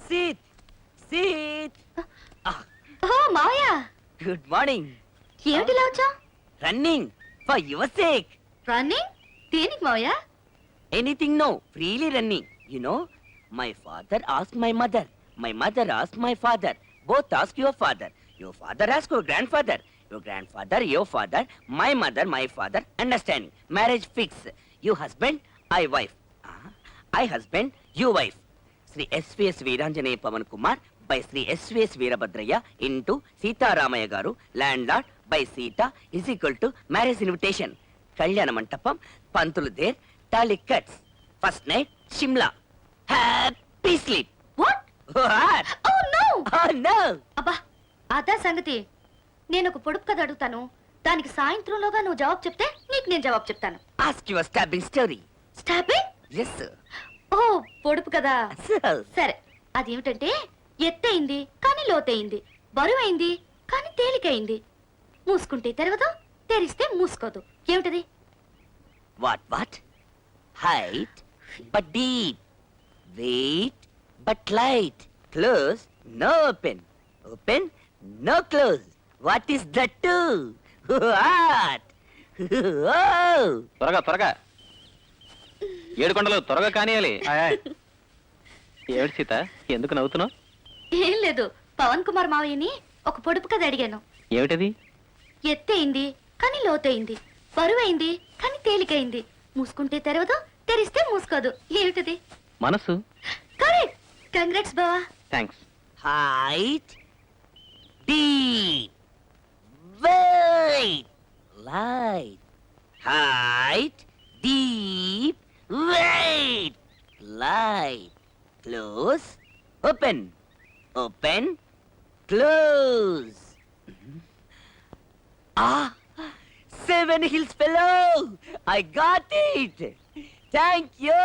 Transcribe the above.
Seat seat. ఓ మావయ్య, good morning. ఏమిటి ఇలా వచ్చా? Running for your sake. Running దేనికి మావయ్య? Anything no, freely running. You know, my father asked my mother. My mother asked my father. Both ask your father. Your father asked your grandfather. Your grandfather, your father. My mother, my father. Understanding. Marriage fix. You husband, I wife. I husband, you wife. Sri S.V.S. Veeranjanaya Pavan Kumar by Sri S.V.S. Veerabhadraya into Sita Ramaya Garu, landlord by Sita is equal to marriage invitation. Kalyana Mandapam, Pantulu there. Tali cuts. First night, Shimla. Happy sleep. What? What? Oh no! Oh no! అబ్బా, అదా సంగతి. నేను ఒక పొడుపు కథ అడుగుతాను, దానికి సాయంత్రంలోగా నువ్వు జవాబు చెప్తే నీకు నేను జవాబు చెప్తాను. Ask your stabbing story. Stopping? Yes, sir. ఓ పొడుపు కదా. Sir. సరే, అదేమిటంటే ఎత్తయింది కానీ లోతయింది, బరువైంది కానీ తేలికైంది, మూసుకుంటే తెరవదు, తెరిస్తే మూసుకోదు. ఏమిటది? What? Height, but deep. Weight, but light. Close, no open. Open, no close. What is that too? What? Oh! త్వరగా ఏడుకొండలు త్వరగా కానియాలి. ఏమిటి సీత, ఎందుకు నవ్వుతున్నావు? ఏం లేదు, పవన్ కుమార్ మావయ్యని ఒక పొడుపు కథ అడిగాను. ఏమిటది? ఎత్తయింది కానీ లోతయింది, బరువైంది కానీ తేలికైంది, మూసుకుంటే తెరవదు, తెరిస్తే మూసుకోదు. ఏమిటది? మనసు. కరెక్ట్. కంగ్రాట్స్ బావా. Thanks. Height, deep. Weight, light. Height, deep. Weight, light. Close, open. Open, close. Seven Hills fellow! I got it! Thank you!